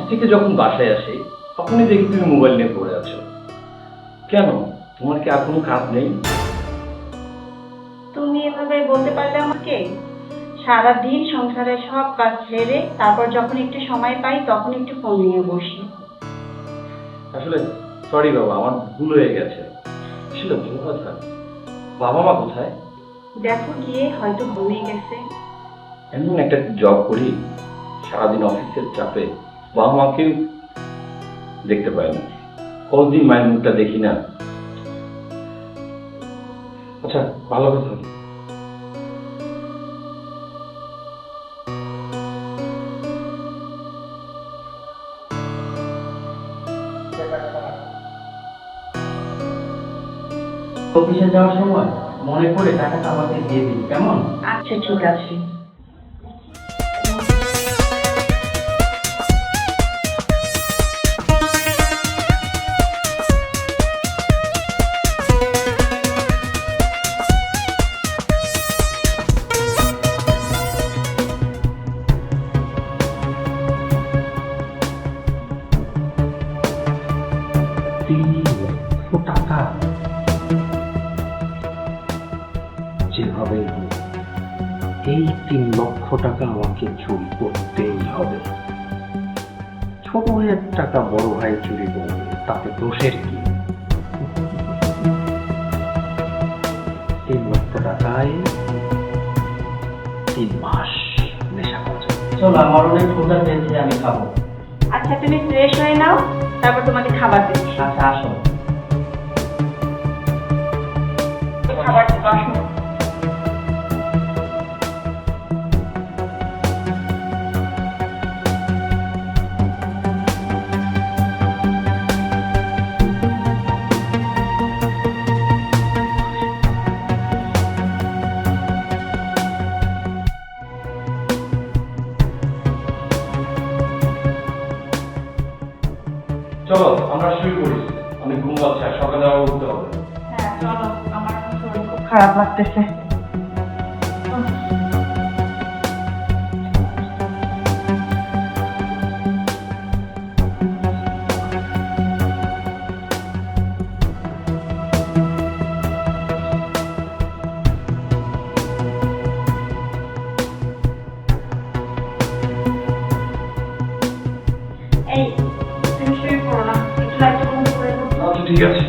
থেকে যখন বাসায় আসি তখনই দেখি তুমি মোবাইল নিয়ে পড়ে আছো। কেন, তোমার কি আর কোনো কাজ নেই? তুমি এভাবে বলতে পারলে আমাকে? সারাদিন সংসারের সব কাজ ছেড়ে তারপর যখন একটু সময় পাই তখন একটু ফোন নিয়ে বসি। আসলে সরি বাবা, আমার ভুল হয়ে গেছে। আসলে ভুল কথা, বাবা মা কোথায়? দেখো গিয়ে হয়তো ঘুমিয়ে গেছে। এমন একটা জব করি, সারাদিন অফিসের চাপে বাবা মাকেও দেখতে পাই না, কতদিন মায়ের মুখটা দেখি না। আচ্ছা, ভালো কথা। অফিসে যাওয়ার সময় মনে করে টাকাটা আমাকে দিয়ে দিন, কেমন? আচ্ছা ঠিক আছে। টাকা যেভাবে হোক এই 3 লক্ষ টাকা আমাকে চুরি করতেই হবে। ছোট ভাইয়ের টাকা বড় ভাই চুরি করবে, তাতে দোষের কি? 3 লক্ষ টাকায় 3 মাস নেশা করা যাবে। চলো, আমার অনেক ক্ষুধা পেয়েছে, আমি খাবো। আচ্ছা তুমি ফ্রেশ হয়ে নাও, তারপর তোমাকে খাবার দিচ্ছি। আচ্ছা, আসো। খাবার দিবো, আসো। চলো আমরা শুরু করি, আমি ঘুম পাচ্ছে, আর সকালে আবার উঠতে হবে। হ্যাঁ চলো, আমার শরীর খুব খারাপ লাগতেছে। এই তুমি শুয়ে পড়ো না, একটু লাইটটা কম করে দাও। আচ্ছা ঠিক আছে।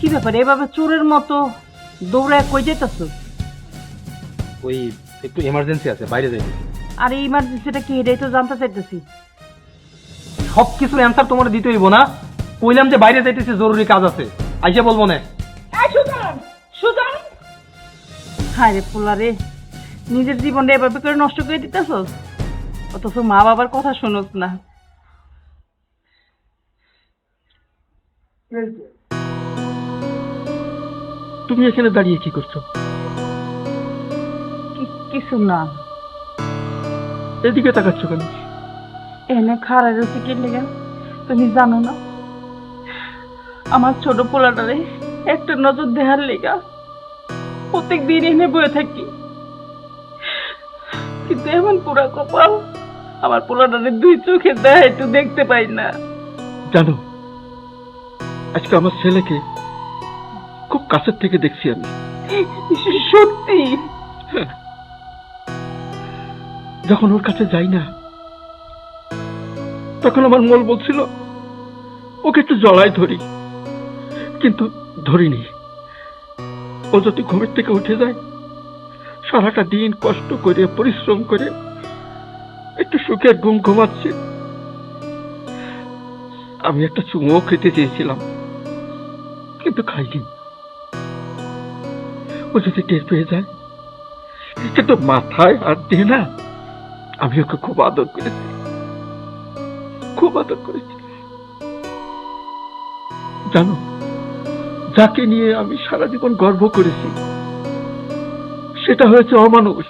কি ব্যাপার এভাবে চোরের মতো দৌড়ায় কই যেতেছ? ওই একটু এমার্জেন্সি আছে, বাইরে যাই। আর এই ইমার্জেন্সিটা কি এটাই তো জানতে চাইতেছি। সব কিছুর অ্যান্সার তোমার দিতে হইব না। কইলাম যে বাইরে যাইতেছি, জরুরি কাজ আছে, আইসা বলবো না। হায় রে পোলা রে, নিজের জীবনটা এভাবে করে নষ্ট করে দিতেছস, অথচ মা বাবার কথা শুনোস না। তুমি এখানে দাঁড়িয়ে কি করছো? কিছু না। এদিকে তাকাচ্ছ কেন? এনে খারাপ রয়েছে কি লেগে তুমি জানো না? আমার ছোট পোলাটারে একটা নজর দেহার লেগা প্রত্যেক দিন এনে বয়ে থাকি, কিন্তু এমন পুরা কপাল আমার পোলাটারে দুই চোখে দেয় একটু দেখতে পাই না। জানো, আজকে আমার ছেলেকে খুব কাছের থেকে দেখছি আমি। সত্যি? যখন ওর কাছে যাই না, তখন আমার মন বলছিল ওকে একটু জড়ায় ধরি, কিন্তু ধরিনি। ও যদি ঘুমের থেকে উঠে যায়, সারাটা দিন কষ্ট করে পরিশ্রম করে একটু সুখের ঘুম ঘুমাচ্ছে, আমি একটা চুমো খেতে চেয়েছিলাম, কিন্তু খাইনি। ও যদি টের পেয়ে যায়, কিন্তু মাথায় হাত দিয়ে না, আমি ওকে খুব আদর করেছি, খুব আদর করেছি। জানো, যাকে নিয়ে আমি সারা জীবন গর্ব করেছি, সেটা হয়েছে অমানুষ।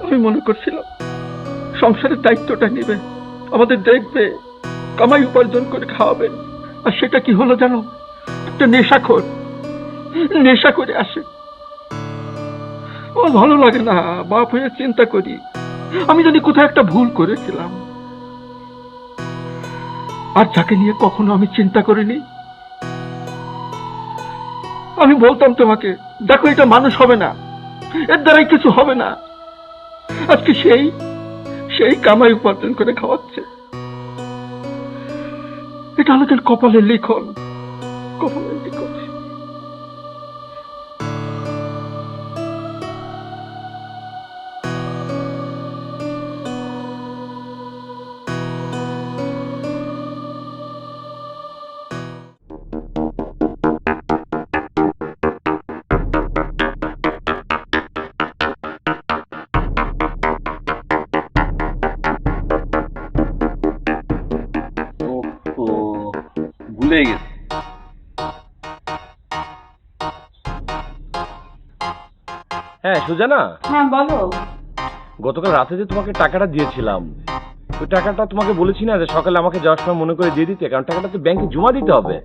আমি মনে করছিলাম সংসারের দায়িত্বটা নেবে, আমাদের দেখবে, কামাই উপার্জন করে খাওয়াবে, আর সেটা কি হলো জানো? একটা নেশাখোর, নেশা করে আসে। আমার ভালো লাগে না, বাপ হয়ে চিন্তা করি আমি যদি কোথাও একটা ভুল করেছিলাম। আর যাকে নিয়ে কখনো আমি চিন্তা করিনি, আমি বলতাম তোমাকে, দেখো এটা মানুষ হবে না, এর দ্বারাই কিছু হবে না। আজকে সেই কামাই উপার্জন করে খাওয়াচ্ছে। এটা আমাদের কপালের লিখন, কপালের লিখন। ভুলে গেছি। হ্যাঁ সুজানা, হ্যাঁ বলো। গতকাল রাতে যে তোমাকে টাকাটা দিয়েছিলাম, ওই টাকাটা তোমাকে বলেছি না যে সকালে আমাকে যাওয়ার সময় মনে করে দিয়ে দিতে, কারণ টাকাটা তো ব্যাংকে জমা দিতে হবে।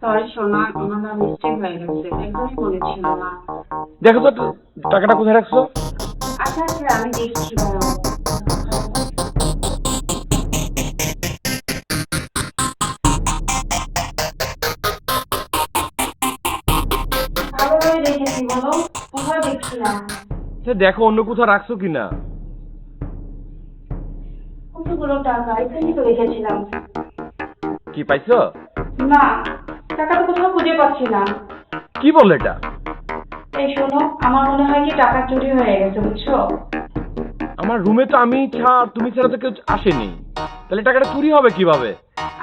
সরি সোনা, আমার না মিস্টেক হয়ে গেছে, একদমই বলেছিল না। দেখো তো টাকাটা কোথায় রাখছো। আচ্ছা আচ্ছা, আমি দেখছি। দাঁড়াও। ভালোভাবে দেখেছি, বলো কোথাও দেখছি না। দেখো অন্য কোথাও রাখছো কিনা। কতগুলো টাকা এখানেই তো রেখেছিলাম। কি পাইছো? না, টাকা তো কোথাও খুঁজে পাচ্ছি না। কি বললে এটা? এই শোনো, আমার মনে হয় কি টাকা চুরি হয়ে গেছে, বুঝছো? আমার রুমে তো আমি তুমি ছাড়া তো কেউ আসেনি, তাহলে টাকাটা চুরি হবে কিভাবে?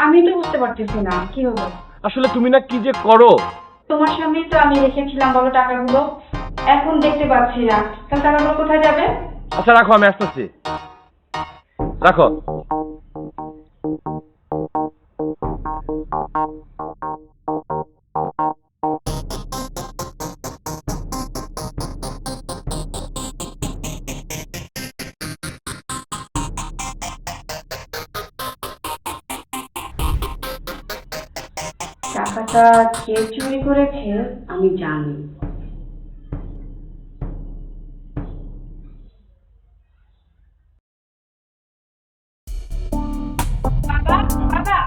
আমি তো বুঝতে পারতেছি না কি হলো। আসলে তুমি না কি যে করো। তোমার সামনেই তো আমি রেখেছিলাম বলো টাকাগুলো, এখন দেখতে পাচ্ছি না, তাহলে টাকাগুলো কোথায় যাবে? আচ্ছা রাখো, আমি আসতেছি, রাখো। টাকাটা কে চুরি করেছে আমি জানি। বাবা, বাবা।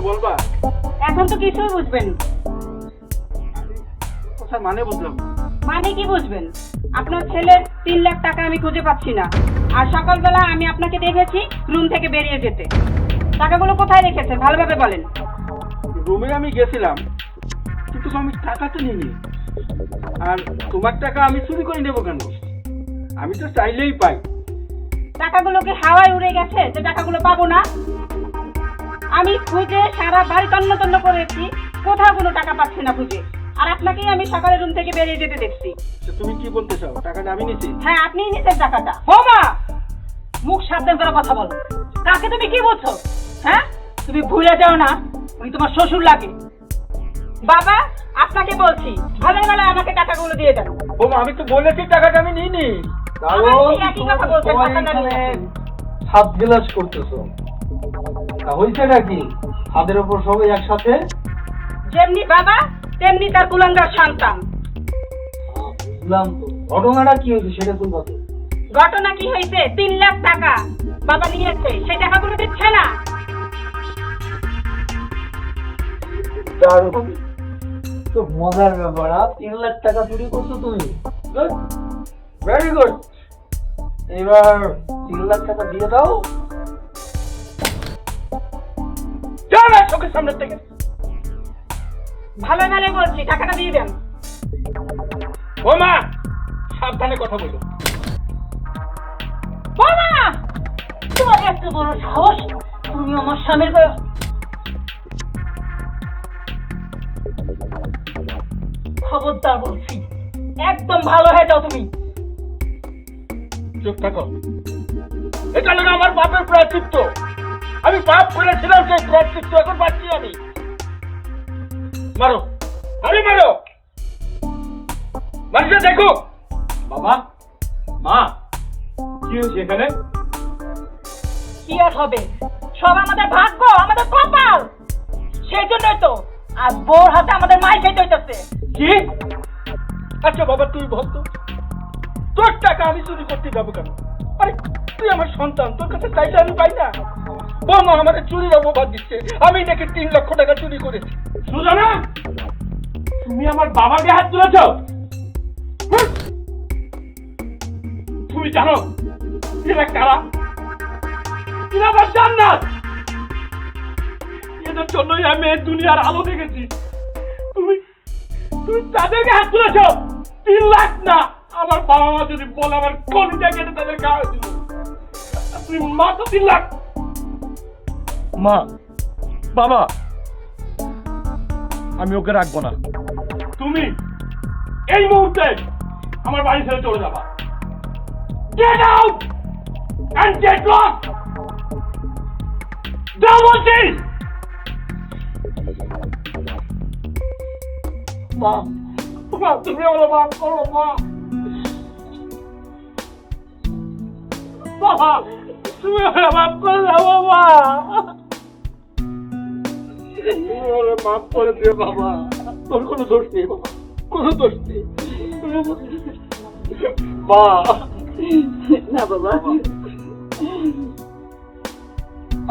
বলবা? এখন তো কিছুই বুঝবেন। মানে বুঝলাম। মানে কি বুঝবেন? আপনার ছেলের 3 লাখ টাকা আমি খুঁজে পাচ্ছি না। আর সকালবেলা আমি আপনাকে দেখেছি রুম থেকে বেরিয়ে যেতে। টাকাগুলো কোথায় রেখেছেন ভালোভাবে বলেন। রুমে আমি গেছিলাম, কিন্তু আমি টাকা তো নিইনি। আর তোমার টাকা আমি চুরি করে নেবো কেন? আমি তো চাইলেই পাই। টাকাগুলো কি হাওয়ায় উড়ে গেছে যে টাকাগুলো পাবো না? আমি খুঁজে সারা বাড়ি তন্ন তন্ন করেছি, কোথাও কোনো টাকা পাচ্ছি না খুঁজে। আর আপনাকেই আমি সকালে রুম থেকে বেরিয়ে যেতে দেখছি। তুমি কি বলতে চাও? টাকাটা আমি নিচ্ছি? হ্যাঁ, আপনিই নিছেন টাকাটা। বৌমা, মুখ সাবধান করে কথা বলো। কাকে তুমি কি বলছো? হ্যাঁ, তুমি ভুলে যাও না উনি তোমার শ্বশুর লাগে। বাবা, আপনাকে বলছি ভালোই ভালো আমাকে টাকাগুলো দিয়ে দেন। বৌমা, আমি তো বলেছি টাকাটা আমি নিইনি। আমার সেই একই কথা বলছেন, কথা না নিয়ে। হাত বিলাস করতেছো, হয়েছে নাকি? হাতের উপর সবাই একসাথে। যেমনি বাবা তেমনি তার কুলাঙ্গার সন্তান। বুঝলাম তো, ঘটনাটা কি হয়েছে সেটা তো বলো। ঘটনা কি হয়েছে? 3 লাখ টাকা বাবা নিয়েছে, সেই টাকাগুলো দিচ্ছে না। দারুণ তো মজার ব্যাপার। 3 লাখ টাকা চুরি করছো তুমি, ভেরি গুড। এবার 3 লাখ টাকা দিয়ে দাও। চোখের সামনে থেকে ভালো ভালো বলছি, টাকাটা দিয়ে দেন। বৌমা, সাবধানে কথা বলো। বৌমা, তোমার এত বড় সাহস, তুমি আমার স্বামীর গায়ে। খবরদার বলছি, একদম ভালো হয়ে যাও তুমি। চুপ থাকো। এটা হলো আমার বাপের প্রায়শ্চিত্ত। আমি পাপ করেছিলাম, সেই প্রায়শ্চিত্ত এখন পাচ্ছি আমি। মারো, আরে মারো, মানুষটা দেখো। বাবা, মা, কি হয়েছে এখানে? কি আর হবে, সব আমাদের ভাগ্য, আমাদের কপাল। সেই জন্যই তো আজ বউর হাতে আমাদের মাই খাইতে হইতেছে। কি? আচ্ছা বাবা, তুই বল তো, তোর টাকা আমি চুরি করতে যাবো কেন? আরে তুই আমার সন্তান, তোর কাছে চাইলে আমি পাই না? বৌমা আমাদের চুরির অপবাদ দিচ্ছে, আমি নাকি 3 লক্ষ টাকা চুরি করেছি। সুজানা, তুমি আমার বাবাকে হাত তুলেছ? তুমি জানো এরা কারা? এরা আমার জান্নাত। এদের জন্যই আমি এই দুনিয়ার আলো দেখেছি। তুমি তুমি তাদেরকে হাত তুলেছ? 3 লাখ না, আমার বাবা মা যদি বলে আমার কলিজা কেটে তাদের গায়ে দিল। তুমি মাত্র 3 লাখ। মা, বাবা, আমি ওকে রাখবো না। তুমি এই মুহূর্তে আমার বাড়ি ছেড়ে চলে যাবা। Get out and get lost. যাও বলছি। মা, মা, তুমি আমার মাফ করো মা। বাবা, তুমি আমার মাফ করে দাও বাবা। তুমি আমার মাফ করে দিও বাবা। তোর কোনো দোষ নেই বাবা, কোনো দোষ নেই। মা, না বাবা,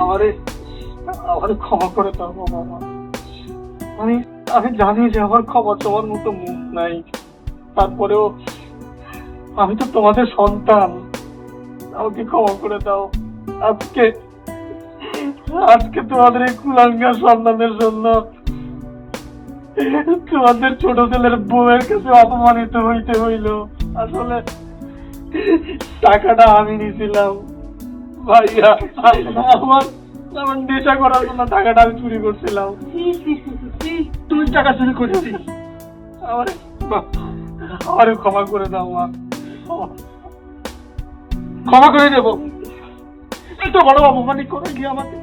আমারে ক্ষমা করে দাও বাবা। আমি জানি যে আমার ক্ষমা চাওয়ার মতো মুখ নাই, তারপরেও আমি তো তোমাদের সন্তান, আমাকে ক্ষমা করে দাও। আজকে তোমাদের এই কুলাঙ্গার সন্তানের জন্য তোমাদের ছোট ছেলের বউয়ের কাছে অপমানিত হইতে হইল। আসলে টাকাটা আমি নিয়েছিলাম ভাইয়া, আমার নেশা করার জন্য টাকাটা আমি চুরি করছিলাম। তুমি টাকা চুরি করেছি, আমারে ক্ষমা করে দাও মা, ক্ষমা করে দেবো। এত বড় অপমানি করে গিয়ে আমাকে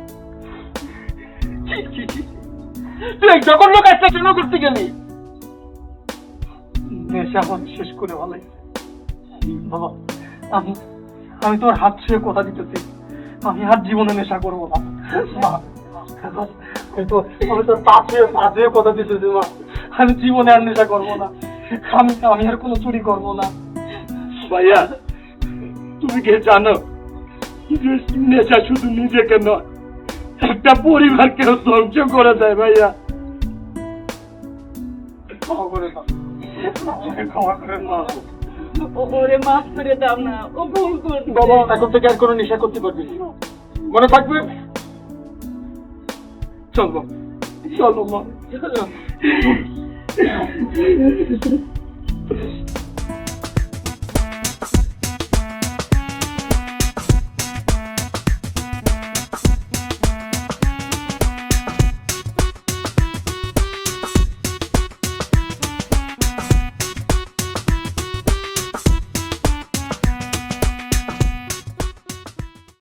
তুই এক জঘন্য কাজটা কেন করতে গেলি? নেশা আমার শেষ করে ভালাইছে বাবা। আমি তোর হাত ছুঁয়ে কথা দিতেছি, আমি আর জীবনে নেশা করবো না মা। আমি তোর পা ছুঁয়ে কথা দিতেছি মা, আমি জীবনে আর নেশা করবো না। আমি আর কোনো চুরি করবো না। ভাইয়া, তুমি কি জানো নেশা শুধু নিজেকে নয়, একটা পরিবারকেও ধ্বংস করে দেয় ভাইয়া। ক্ষমা করে দাও, ক্ষমা করে দাও। ওরে মাফ করে দাও না, ও ভুল করছে। বাবা এখন থেকে আর কোনো নেশা করতে পারবি না, মনে থাকবে? চল বাবা, চল মা, চল।